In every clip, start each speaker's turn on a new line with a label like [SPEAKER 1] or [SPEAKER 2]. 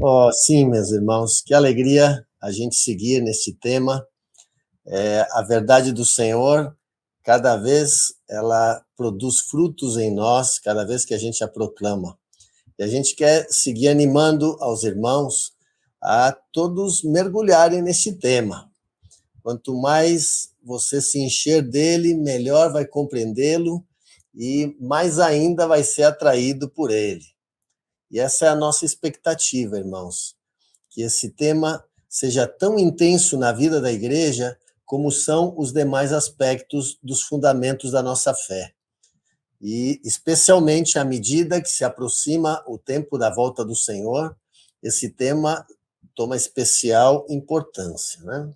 [SPEAKER 1] Oh, sim, meus irmãos, que alegria a gente seguir nesse tema. A verdade do Senhor, cada vez ela produz frutos em nós, cada vez que a gente a proclama. E a gente quer seguir animando aos irmãos a todos mergulharem nesse tema. Quanto mais você se encher dele, melhor vai compreendê-lo e mais ainda vai ser atraído por ele. E essa é a nossa expectativa, irmãos, que esse tema seja tão intenso na vida da igreja como são os demais aspectos dos fundamentos da nossa fé. E, especialmente à medida que se aproxima o tempo da volta do Senhor, esse tema toma especial importância, né?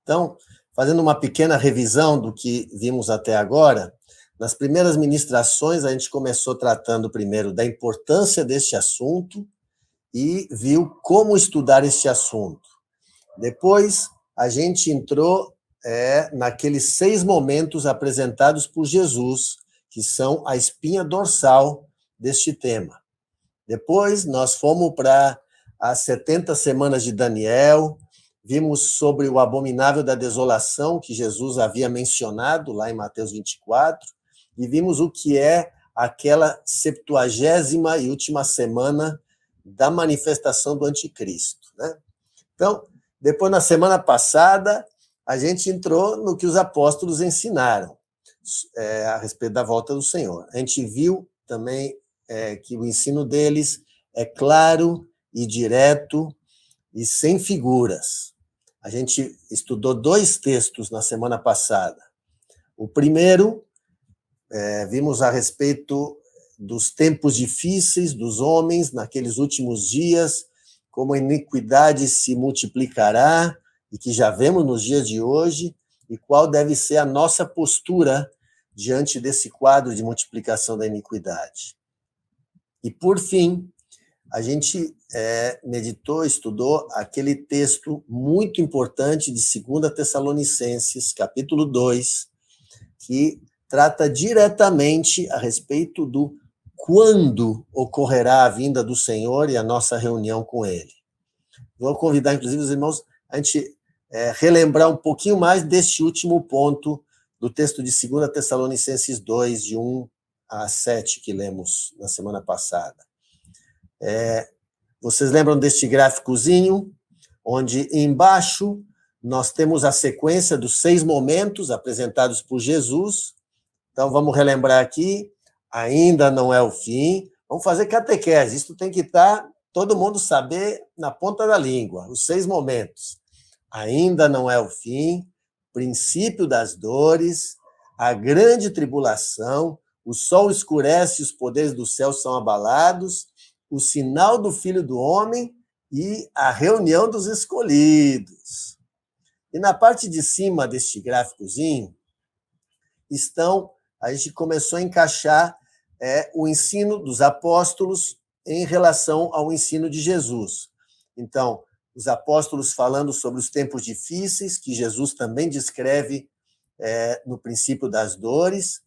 [SPEAKER 1] Então, fazendo uma pequena revisão do que vimos até agora, nas primeiras ministrações a gente começou tratando primeiro da importância deste assunto e viu como estudar este assunto. Depois, a gente entrou naqueles 6 momentos apresentados por Jesus, que são a espinha dorsal deste tema. Depois, nós fomos para as 70 semanas de Daniel, vimos sobre o abominável da desolação, que Jesus havia mencionado lá em Mateus 24, e vimos o que é aquela 70ª e última semana da manifestação do anticristo, né? Então, depois, na semana passada, a gente entrou no que os apóstolos ensinaram a respeito da volta do Senhor. A gente viu também que o ensino deles é claro e direto e sem figuras. A gente estudou 2 textos na semana passada. O primeiro, vimos a respeito dos tempos difíceis dos homens naqueles últimos dias, como a iniquidade se multiplicará, e que já vemos nos dias de hoje, e qual deve ser a nossa postura diante desse quadro de multiplicação da iniquidade. E, por fim, a gente meditou, estudou aquele texto muito importante de 2 Tessalonicenses, capítulo 2, que trata diretamente a respeito do quando ocorrerá a vinda do Senhor e a nossa reunião com Ele. Vou convidar, inclusive, os irmãos a gente relembrar um pouquinho mais deste último ponto do texto de 2 Tessalonicenses 2, de 1 a 7, que lemos na semana passada. Vocês lembram deste gráficozinho, onde embaixo nós temos a sequência dos 6 momentos apresentados por Jesus. Então, vamos relembrar aqui, ainda não é o fim. Vamos fazer catequese, isso tem que estar, todo mundo saber na ponta da língua, os 6 momentos. Ainda não é o fim, princípio das dores, a grande tribulação, o sol escurece e os poderes do céu são abalados, o sinal do Filho do Homem e a reunião dos escolhidos. E na parte de cima deste gráficozinho a gente começou a encaixar o ensino dos apóstolos em relação ao ensino de Jesus. Então, os apóstolos falando sobre os tempos difíceis, que Jesus também descreve no princípio das dores,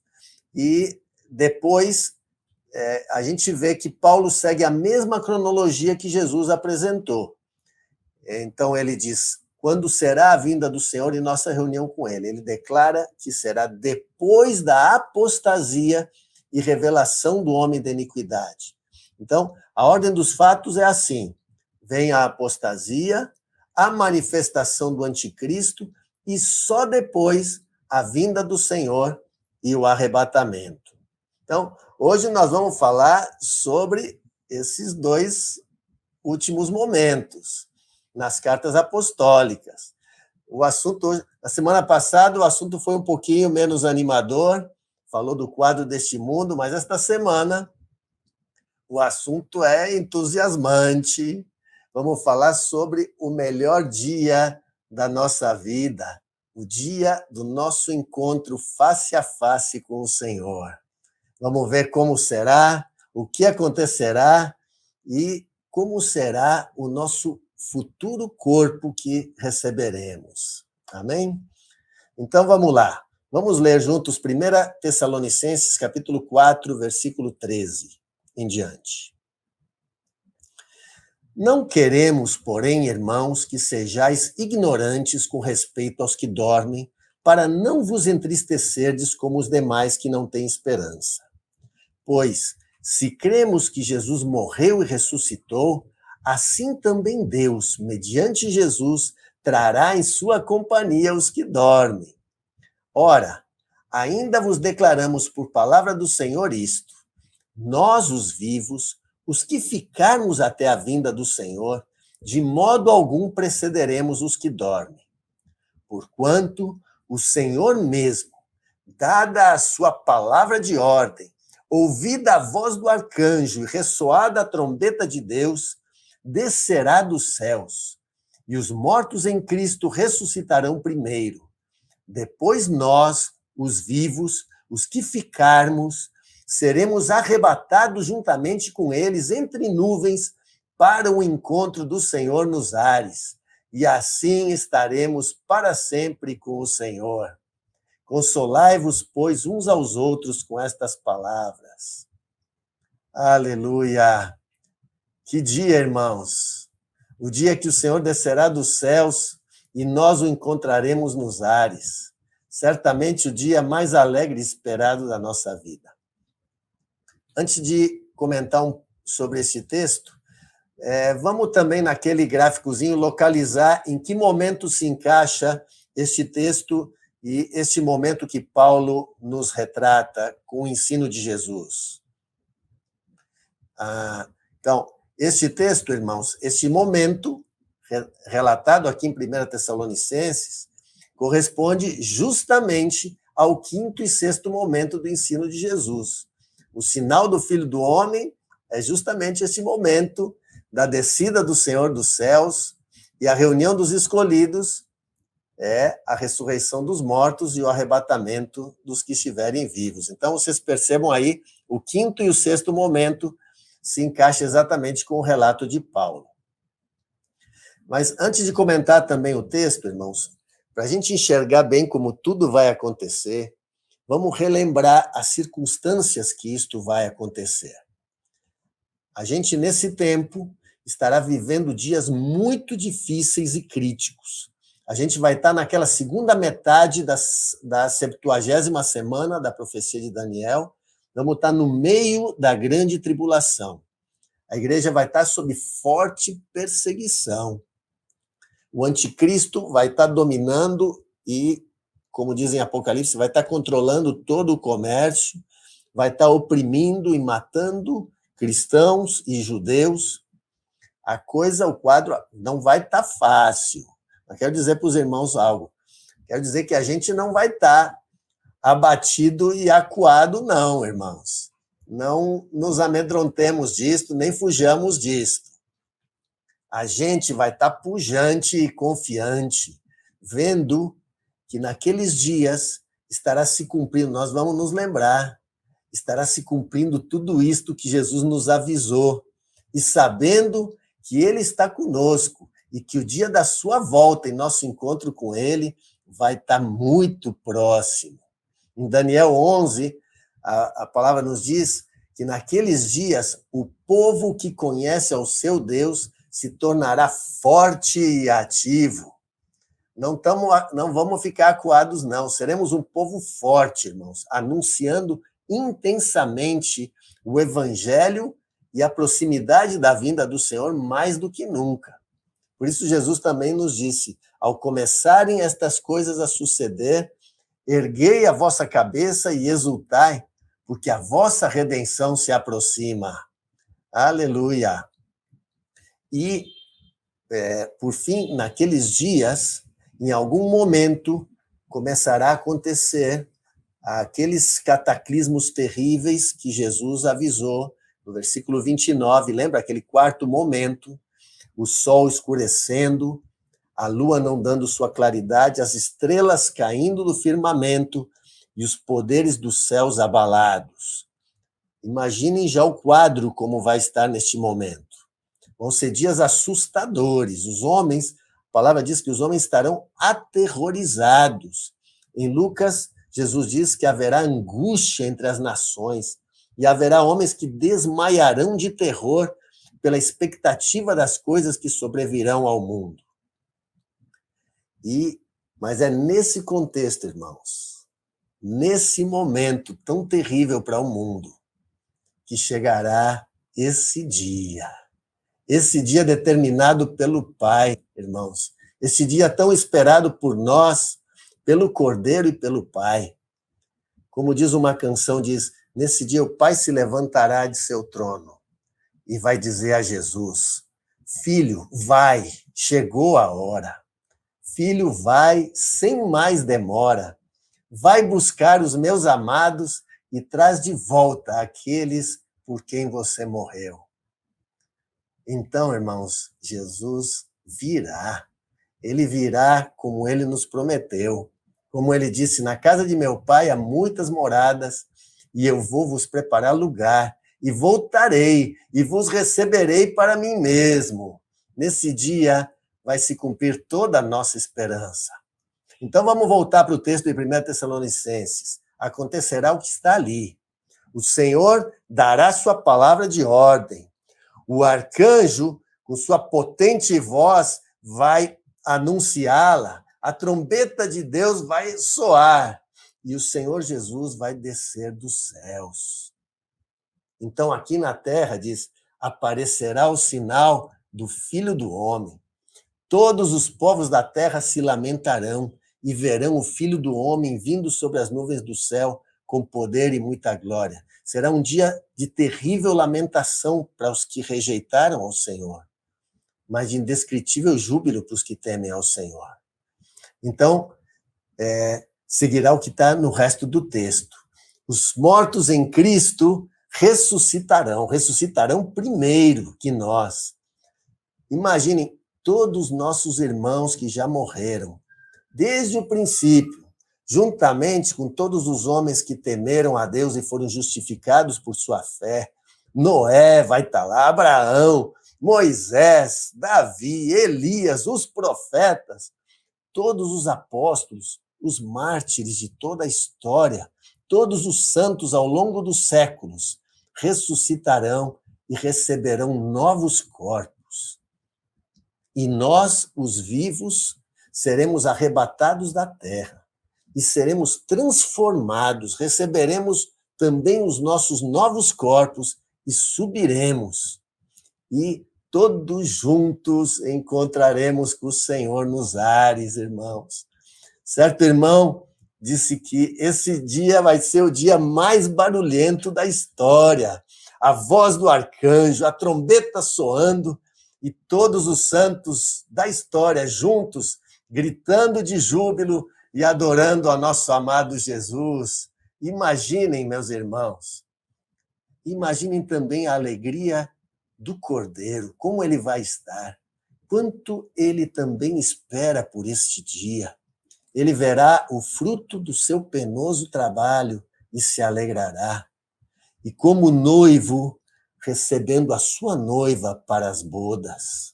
[SPEAKER 1] e depois a gente vê que Paulo segue a mesma cronologia que Jesus apresentou. Então, ele diz: quando será a vinda do Senhor e nossa reunião com Ele? Ele declara que será depois da apostasia e revelação do homem da iniquidade. Então, a ordem dos fatos é assim: vem a apostasia, a manifestação do anticristo e só depois a vinda do Senhor e o arrebatamento. Então, hoje nós vamos falar sobre esses 2 últimos momentos nas cartas apostólicas. O assunto, na semana passada, o assunto foi um pouquinho menos animador, falou do quadro deste mundo, mas esta semana o assunto é entusiasmante. Vamos falar sobre o melhor dia da nossa vida, o dia do nosso encontro face a face com o Senhor. Vamos ver como será, o que acontecerá e como será o nosso futuro corpo que receberemos. Amém? Então vamos lá. Vamos ler juntos 1 Tessalonicenses, capítulo 4, versículo 13 em diante. Não queremos, porém, irmãos, que sejais ignorantes com respeito aos que dormem, para não vos entristecerdes como os demais que não têm esperança. Pois, se cremos que Jesus morreu e ressuscitou, assim também Deus, mediante Jesus, trará em sua companhia os que dormem. Ora, ainda vos declaramos por palavra do Senhor isto: nós, os vivos, os que ficarmos até a vinda do Senhor, de modo algum precederemos os que dormem. Porquanto o Senhor mesmo, dada a sua palavra de ordem, ouvida a voz do arcanjo e ressoada a trombeta de Deus, descerá dos céus, e os mortos em Cristo ressuscitarão primeiro. Depois nós, os vivos, os que ficarmos, seremos arrebatados juntamente com eles entre nuvens para o encontro do Senhor nos ares, e assim estaremos para sempre com o Senhor. Consolai-vos, pois, uns aos outros com estas palavras. Aleluia! Que dia, irmãos! O dia que o Senhor descerá dos céus e nós o encontraremos nos ares. Certamente o dia mais alegre e esperado da nossa vida. Antes de comentar sobre esse texto, vamos também naquele gráficozinho localizar em que momento se encaixa este texto e este momento que Paulo nos retrata com o ensino de Jesus. Então, este texto, irmãos, este momento relatado aqui em 1 Tessalonicenses, corresponde justamente ao quinto e sexto momento do ensino de Jesus. O sinal do Filho do Homem é justamente esse momento da descida do Senhor dos céus, e a reunião dos escolhidos é a ressurreição dos mortos e o arrebatamento dos que estiverem vivos. Então, vocês percebam aí, o quinto e o sexto momento se encaixa exatamente com o relato de Paulo. Mas antes de comentar também o texto, irmãos, para a gente enxergar bem como tudo vai acontecer, vamos relembrar as circunstâncias que isto vai acontecer. A gente, nesse tempo, estará vivendo dias muito difíceis e críticos. A gente vai estar naquela segunda metade da 70ª semana da profecia de Daniel, vamos estar no meio da grande tribulação. A igreja vai estar sob forte perseguição. O anticristo vai estar dominando e, como dizem em Apocalipse, vai estar controlando todo o comércio, vai estar oprimindo e matando cristãos e judeus. O quadro não vai estar fácil. Mas quero dizer para os irmãos algo. Quero dizer que a gente não vai estar abatido e acuado, não, irmãos. Não nos amedrontemos disto, nem fujamos disto. A gente vai estar pujante e confiante, vendo que naqueles dias estará se cumprindo, nós vamos nos lembrar, estará se cumprindo tudo isto que Jesus nos avisou, e sabendo que Ele está conosco, e que o dia da sua volta e nosso encontro com Ele vai estar muito próximo. Em Daniel 11, a palavra nos diz que naqueles dias o povo que conhece ao seu Deus se tornará forte e ativo. Não vamos ficar acuados, não. Seremos um povo forte, irmãos, anunciando intensamente o evangelho e a proximidade da vinda do Senhor mais do que nunca. Por isso Jesus também nos disse, ao começarem estas coisas a suceder, erguei a vossa cabeça e exultai, porque a vossa redenção se aproxima. Aleluia! E, por fim, naqueles dias, em algum momento, começará a acontecer aqueles cataclismos terríveis que Jesus avisou no versículo 29, lembra aquele quarto momento, o sol escurecendo, a lua não dando sua claridade, as estrelas caindo do firmamento e os poderes dos céus abalados. Imaginem já o quadro como vai estar neste momento. Vão ser dias assustadores, os homens palavra diz que os homens estarão aterrorizados. Em Lucas, Jesus diz que haverá angústia entre as nações e haverá homens que desmaiarão de terror pela expectativa das coisas que sobrevirão ao mundo. Mas é nesse contexto, irmãos, nesse momento tão terrível para o mundo, que chegará esse dia determinado pelo Pai, irmãos, esse dia tão esperado por nós, pelo Cordeiro e pelo Pai. Como diz uma canção, diz, nesse dia o Pai se levantará de seu trono e vai dizer a Jesus, filho, vai, chegou a hora. Filho, vai, sem mais demora. Vai buscar os meus amados e traz de volta aqueles por quem você morreu. Então, irmãos, Jesus virá. Ele virá como ele nos prometeu. Como ele disse, na casa de meu pai há muitas moradas, e eu vou vos preparar lugar, e voltarei, e vos receberei para mim mesmo. Nesse dia vai se cumprir toda a nossa esperança. Então vamos voltar para o texto de 1 Tessalonicenses. Acontecerá o que está ali. O Senhor dará sua palavra de ordem. O arcanjo, com sua potente voz, vai anunciá-la. A trombeta de Deus vai soar. E o Senhor Jesus vai descer dos céus. Então, aqui na terra, diz, aparecerá o sinal do Filho do Homem. Todos os povos da terra se lamentarão e verão o Filho do Homem vindo sobre as nuvens do céu com poder e muita glória. Será um dia de terrível lamentação para os que rejeitaram ao Senhor, mas de indescritível júbilo para os que temem ao Senhor. Então, seguirá o que está no resto do texto. Os mortos em Cristo ressuscitarão primeiro que nós. Imaginem todos os nossos irmãos que já morreram, desde o princípio, juntamente com todos os homens que temeram a Deus e foram justificados por sua fé. Noé vai estar lá, Abraão, Moisés, Davi, Elias, os profetas, todos os apóstolos, os mártires de toda a história, todos os santos ao longo dos séculos, ressuscitarão e receberão novos corpos. E nós, os vivos, seremos arrebatados da terra e seremos transformados, receberemos também os nossos novos corpos e subiremos. E todos juntos encontraremos com o Senhor nos ares, irmãos. Certo irmão disse que esse dia vai ser o dia mais barulhento da história. A voz do arcanjo, a trombeta soando, e todos os santos da história juntos, gritando de júbilo e adorando ao nosso amado Jesus. Imaginem, meus irmãos, imaginem também a alegria do Cordeiro, como ele vai estar, quanto ele também espera por este dia. Ele verá o fruto do seu penoso trabalho e se alegrará. E como noivo, recebendo a sua noiva para as bodas.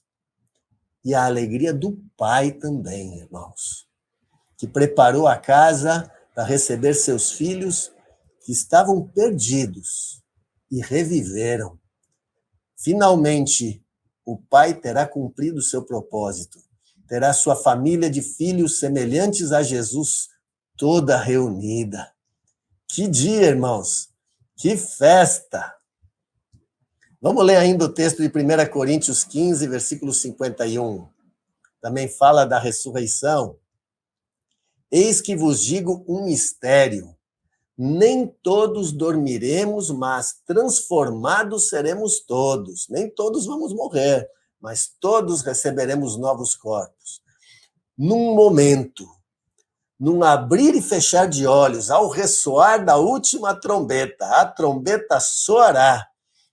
[SPEAKER 1] E a alegria do Pai também, irmãos, que preparou a casa para receber seus filhos que estavam perdidos e reviveram. Finalmente, o Pai terá cumprido o seu propósito, terá sua família de filhos semelhantes a Jesus toda reunida. Que dia, irmãos! Que festa! Vamos ler ainda o texto de 1 Coríntios 15, versículo 51. Também fala da ressurreição. Eis que vos digo um mistério. Nem todos dormiremos, mas transformados seremos todos. Nem todos vamos morrer, mas todos receberemos novos corpos. Num momento, num abrir e fechar de olhos, ao ressoar da última trombeta, a trombeta soará.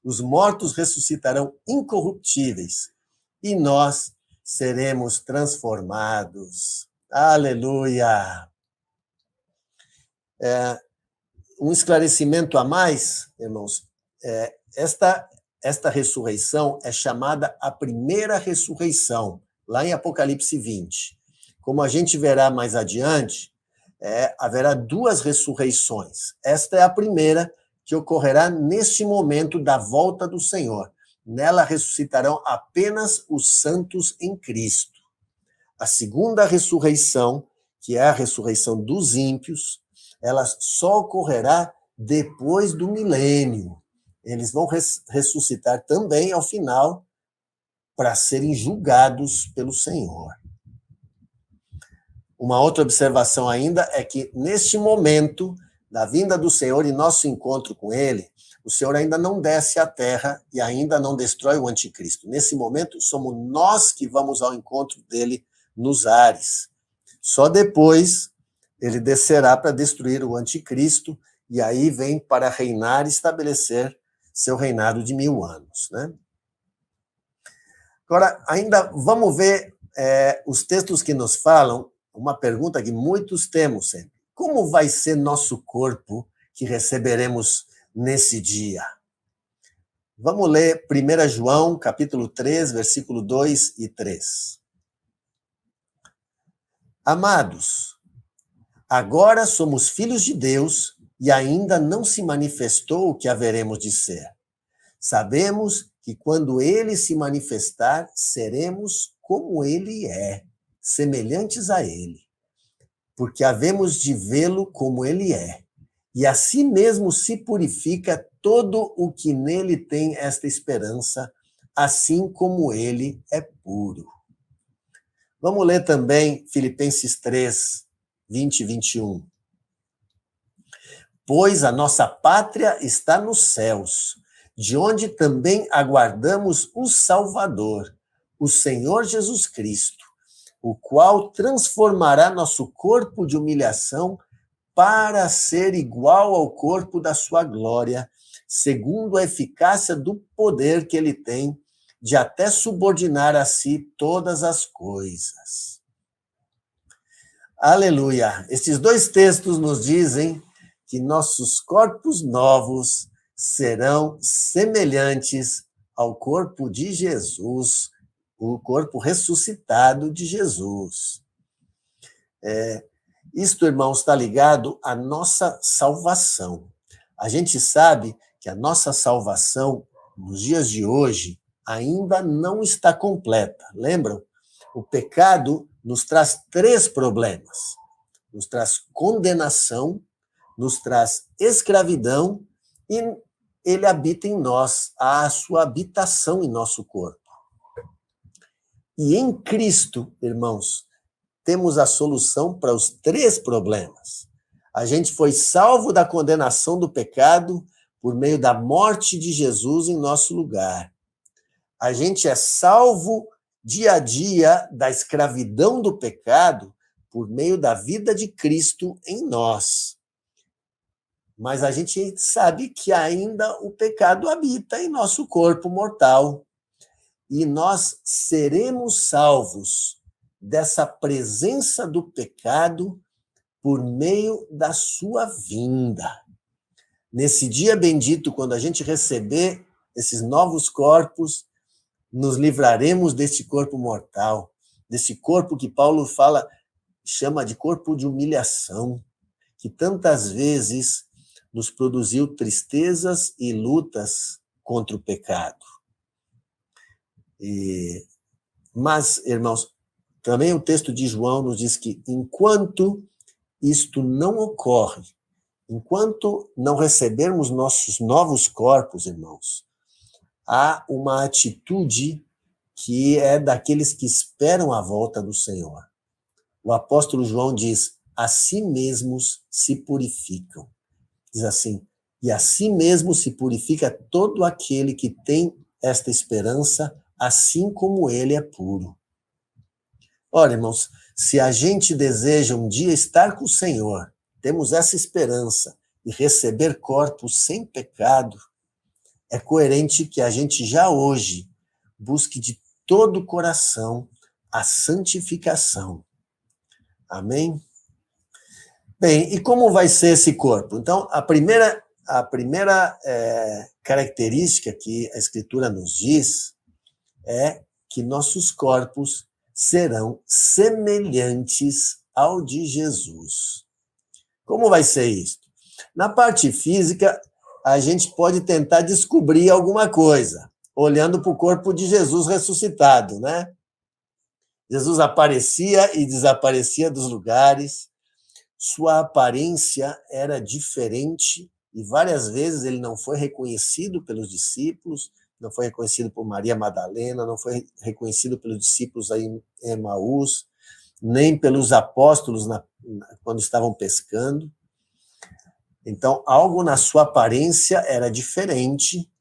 [SPEAKER 1] Os mortos ressuscitarão incorruptíveis e nós seremos transformados. Aleluia! Um esclarecimento a mais, irmãos. Esta ressurreição é chamada a primeira ressurreição, lá em Apocalipse 20. Como a gente verá mais adiante, haverá 2 ressurreições. Esta é a primeira, que ocorrerá neste momento da volta do Senhor. Nela ressuscitarão apenas os santos em Cristo. A segunda ressurreição, que é a ressurreição dos ímpios, ela só ocorrerá depois do milênio. Eles vão ressuscitar também ao final para serem julgados pelo Senhor. Uma outra observação ainda é que, neste momento da vinda do Senhor e nosso encontro com Ele, o Senhor ainda não desce à terra e ainda não destrói o anticristo. Nesse momento, somos nós que vamos ao encontro dele nos ares. Só depois ele descerá para destruir o anticristo e aí vem para reinar e estabelecer seu reinado de 1000 anos, né? Agora, ainda vamos ver os textos que nos falam, uma pergunta que muitos temos sempre. Como vai ser nosso corpo que receberemos nesse dia? Vamos ler 1 João, capítulo 3, versículo 2 e 3. Amados, agora somos filhos de Deus e ainda não se manifestou o que haveremos de ser. Sabemos que quando ele se manifestar, seremos como ele é, semelhantes a ele, porque havemos de vê-lo como ele é. E assim mesmo se purifica todo o que nele tem esta esperança, assim como ele é puro. Vamos ler também Filipenses 3, 20 e 21. Pois a nossa pátria está nos céus, de onde também aguardamos o Salvador, o Senhor Jesus Cristo, o qual transformará nosso corpo de humilhação para ser igual ao corpo da sua glória, segundo a eficácia do poder que ele tem de até subordinar a si todas as coisas. Aleluia! Estes 2 textos nos dizem que nossos corpos novos serão semelhantes ao corpo de Jesus, o corpo ressuscitado de Jesus. Isto, irmãos, está ligado à nossa salvação. A gente sabe que a nossa salvação, nos dias de hoje, ainda não está completa. Lembram? O pecado nos traz 3 problemas. Nos traz condenação, nos traz escravidão e ele habita em nós, há a sua habitação em nosso corpo. E em Cristo, irmãos, temos a solução para os 3 problemas. A gente foi salvo da condenação do pecado por meio da morte de Jesus em nosso lugar. A gente é salvo dia a dia da escravidão do pecado por meio da vida de Cristo em nós. Mas a gente sabe que ainda o pecado habita em nosso corpo mortal. E nós seremos salvos dessa presença do pecado por meio da sua vinda. Nesse dia bendito, quando a gente receber esses novos corpos, nos livraremos deste corpo mortal, desse corpo que Paulo chama de corpo de humilhação, que tantas vezes nos produziu tristezas e lutas contra o pecado. Mas, irmãos, também o texto de João nos diz que enquanto isto não ocorre, enquanto não recebermos nossos novos corpos, irmãos, há uma atitude que é daqueles que esperam a volta do Senhor. O apóstolo João diz, a si mesmos se purificam. Diz assim, e a si mesmo se purifica todo aquele que tem esta esperança, assim como ele é puro. Ora, irmãos, se a gente deseja um dia estar com o Senhor, temos essa esperança e receber corpos sem pecado, é coerente que a gente já hoje busque de todo o coração a santificação. Amém? Bem, e como vai ser esse corpo? Então, a primeira característica que a Escritura nos diz é que nossos corpos serão semelhantes ao de Jesus. Como vai ser isso? Na parte física, a gente pode tentar descobrir alguma coisa, olhando para o corpo de Jesus ressuscitado, né? Jesus aparecia e desaparecia dos lugares, sua aparência era diferente e várias vezes ele não foi reconhecido pelos discípulos, não foi reconhecido por Maria Madalena, não foi reconhecido pelos discípulos aí em Emaús, nem pelos apóstolos quando estavam pescando. Então, algo na sua aparência era diferente.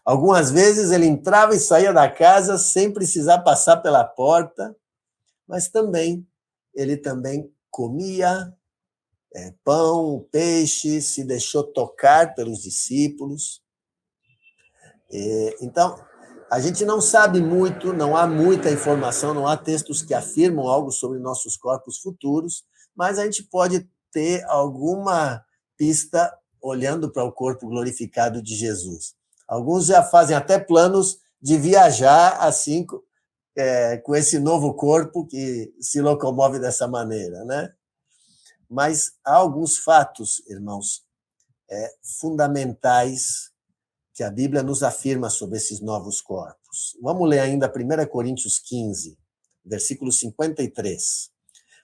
[SPEAKER 1] Algumas vezes ele entrava e saía da casa sem precisar passar pela porta, mas ele também comia pão, peixe, se deixou tocar pelos discípulos. Então, a gente não sabe muito, não há muita informação, não há textos que afirmam algo sobre nossos corpos futuros, mas a gente pode ter alguma pista olhando para o corpo glorificado de Jesus. Alguns já fazem até planos de viajar assim, com esse novo corpo que se locomove dessa maneira, né? Mas há alguns fatos, irmãos, fundamentais que a Bíblia nos afirma sobre esses novos corpos. Vamos ler ainda 1 Coríntios 15, versículo 53.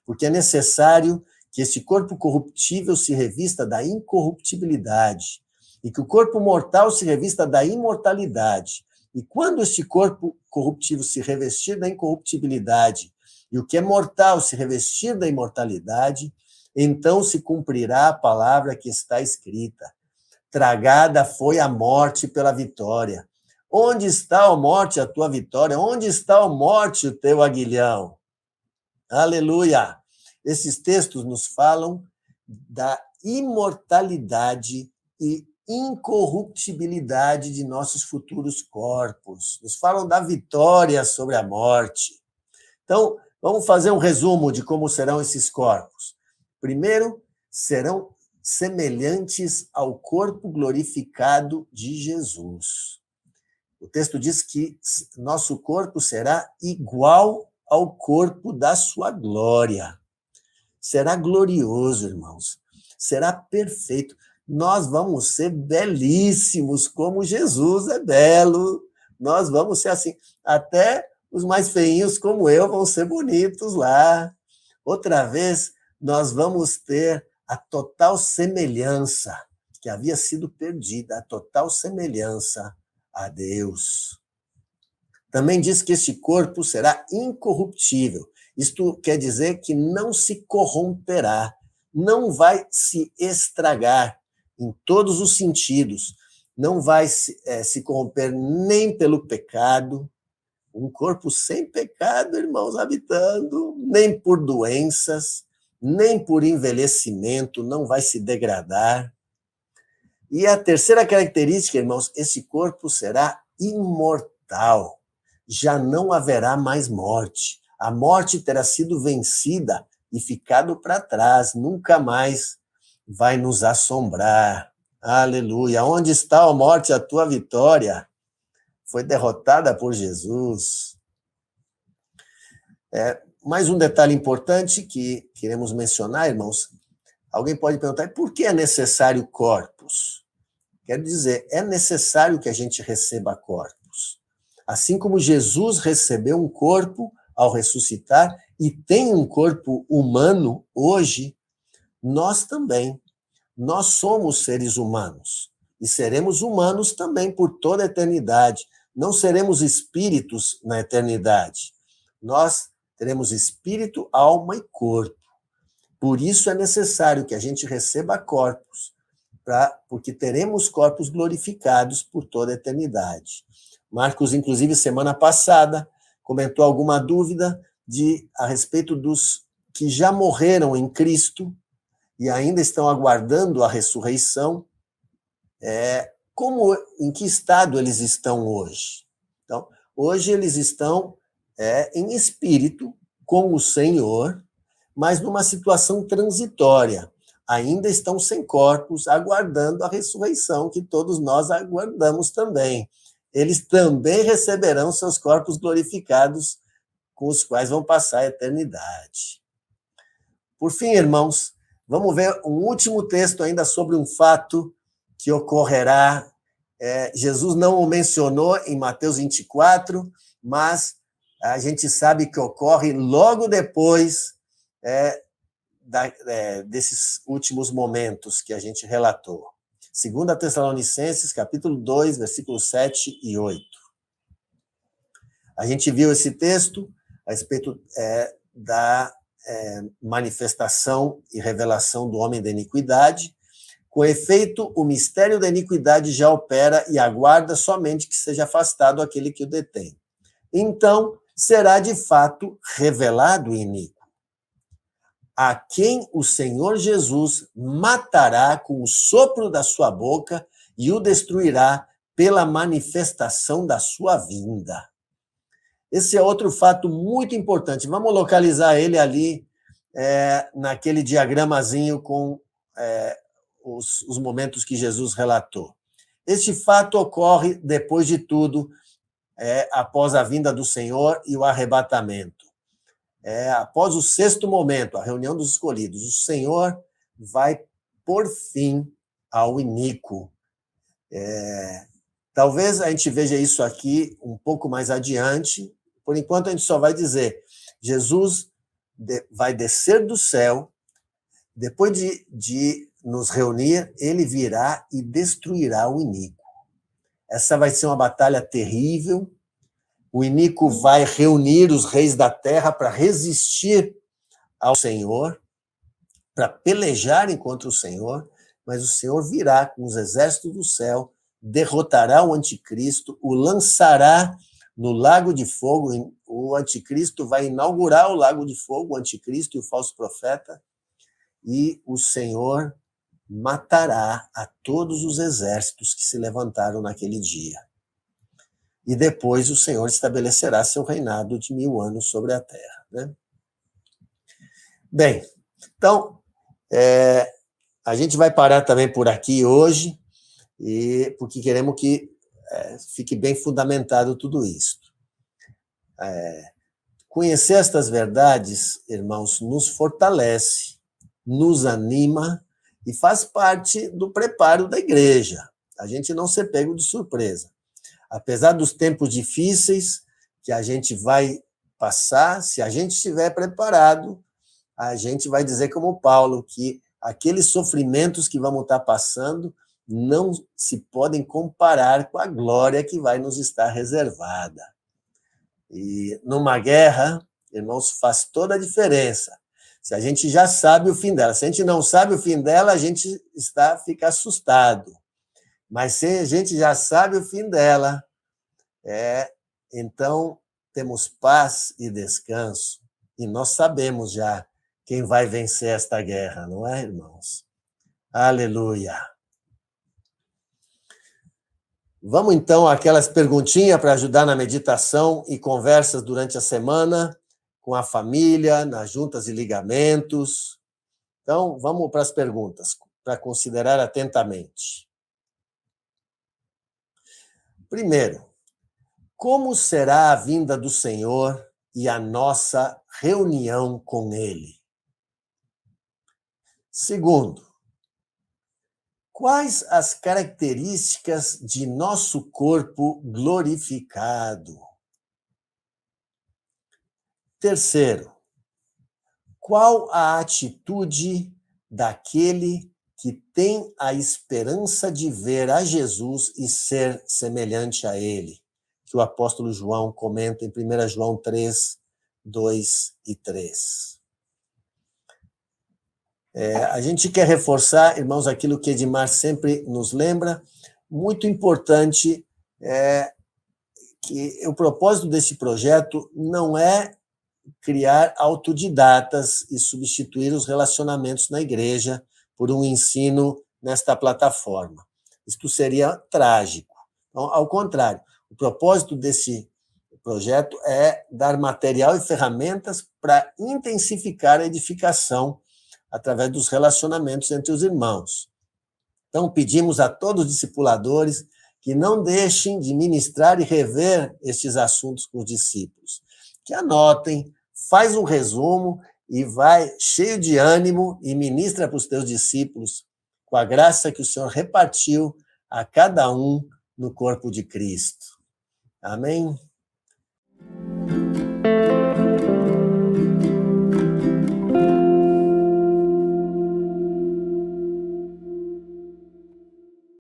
[SPEAKER 1] Porque é necessário que este corpo corruptível se revista da incorruptibilidade e que o corpo mortal se revista da imortalidade. E quando este corpo corruptível se revestir da incorruptibilidade e o que é mortal se revestir da imortalidade, então se cumprirá a palavra que está escrita. Tragada foi a morte pela vitória. Onde está, ó morte, a tua vitória? Onde está, ó morte, o teu aguilhão? Aleluia! Esses textos nos falam da imortalidade e incorruptibilidade de nossos futuros corpos. Nos falam da vitória sobre a morte. Então, vamos fazer um resumo de como serão esses corpos. Primeiro, serão semelhantes ao corpo glorificado de Jesus. O texto diz que nosso corpo será igual ao corpo da sua glória. Será glorioso, irmãos. Será perfeito. Nós vamos ser belíssimos, como Jesus é belo. Nós vamos ser assim. Até os mais feinhos, como eu, vão ser bonitos lá. Outra vez, nós vamos ter a total semelhança que havia sido perdida, a total semelhança a Deus. Também diz que este corpo será incorruptível. Isto quer dizer que não se corromperá, não vai se estragar em todos os sentidos, não vai se corromper nem pelo pecado, um corpo sem pecado, irmãos, habitando, nem por doenças, nem por envelhecimento, não vai se degradar. E a terceira característica, irmãos, esse corpo será imortal. Já não haverá mais morte. A morte terá sido vencida e ficado para trás, nunca mais vai nos assombrar. Aleluia! Onde está, ó morte, a tua vitória? Foi derrotada por Jesus. Mais um detalhe importante que queremos mencionar, irmãos. Alguém pode perguntar, por que é necessário corpos? Quero dizer, é necessário que a gente receba corpos. Assim como Jesus recebeu um corpo ao ressuscitar e tem um corpo humano hoje, nós também. Nós somos seres humanos e seremos humanos também por toda a eternidade. Não seremos espíritos na eternidade. Nós teremos espírito, alma e corpo. Por isso é necessário que a gente receba corpos, porque teremos corpos glorificados por toda a eternidade. Marcos, inclusive, semana passada, comentou alguma dúvida a respeito dos que já morreram em Cristo e ainda estão aguardando a ressurreição, em que estado eles estão hoje? Então, hoje eles estão em espírito com o Senhor, mas numa situação transitória. Ainda estão sem corpos, aguardando a ressurreição, que todos nós aguardamos também. Eles também receberão seus corpos glorificados com os quais vão passar a eternidade. Por fim, irmãos, vamos ver um último texto ainda sobre um fato que ocorrerá. Jesus não o mencionou em Mateus 24, mas a gente sabe que ocorre logo depois desses últimos momentos que a gente relatou. 2 Tessalonicenses, capítulo 2, versículos 7 e 8. A gente viu esse texto a respeito da manifestação e revelação do homem da iniquidade. Com efeito, o mistério da iniquidade já opera e aguarda somente que seja afastado aquele que o detém. Então, será de fato revelado o iníquo, a quem o Senhor Jesus matará com o sopro da sua boca e o destruirá pela manifestação da sua vinda. Esse é outro fato muito importante. Vamos localizar ele ali naquele diagramazinho com os momentos que Jesus relatou. Este fato ocorre, depois de tudo, após a vinda do Senhor e o arrebatamento. Após o sexto momento, a reunião dos escolhidos, o Senhor vai pôr fim ao iníquo. Talvez a gente veja isso aqui um pouco mais adiante. Por enquanto, a gente só vai dizer: Jesus vai descer do céu, depois de nos reunir, ele virá e destruirá o iníquo. Essa vai ser uma batalha terrível. O iníquo vai reunir os reis da terra para resistir ao Senhor, para pelejarem contra o Senhor, mas o Senhor virá com os exércitos do céu, derrotará o anticristo, o lançará no lago de fogo. O anticristo vai inaugurar o lago de fogo, o anticristo e o falso profeta, e o Senhor matará a todos os exércitos que se levantaram naquele dia. E depois o Senhor estabelecerá seu reinado de 1000 anos sobre a terra. Né? Bem, então, a gente vai parar também por aqui hoje, porque queremos que fique bem fundamentado tudo isso. Conhecer estas verdades, irmãos, nos fortalece, nos anima e faz parte do preparo da igreja. A gente não ser pego de surpresa. Apesar dos tempos difíceis que a gente vai passar, se a gente estiver preparado, a gente vai dizer como Paulo, que aqueles sofrimentos que vamos estar passando não se podem comparar com a glória que vai nos estar reservada. E numa guerra, irmãos, faz toda a diferença. Se a gente já sabe o fim dela. Se a gente não sabe o fim dela, a gente fica assustado. Mas se a gente já sabe o fim dela, então temos paz e descanso. E nós sabemos já quem vai vencer esta guerra, não é, irmãos? Aleluia! Vamos, então, àquelas perguntinhas para ajudar na meditação e conversas durante a semana, com a família, nas juntas e ligamentos. Então, vamos para as perguntas, para considerar atentamente. Primeiro, como será a vinda do Senhor e a nossa reunião com Ele? Segundo, quais as características de nosso corpo glorificado? Terceiro, qual a atitude daquele que tem a esperança de ver a Jesus e ser semelhante a Ele? Que o apóstolo João comenta em 1 João 3, 2 e 3. A gente quer reforçar, irmãos, aquilo que Edmar sempre nos lembra, muito importante, que o propósito desse projeto não é criar autodidatas e substituir os relacionamentos na igreja por um ensino nesta plataforma. Isto seria trágico. Então, ao contrário, o propósito desse projeto é dar material e ferramentas para intensificar a edificação através dos relacionamentos entre os irmãos. Então, pedimos a todos os discipuladores que não deixem de ministrar e rever estes assuntos com os discípulos, que anotem, faz um resumo e vai cheio de ânimo e ministra para os teus discípulos com a graça que o Senhor repartiu a cada um no corpo de Cristo. Amém?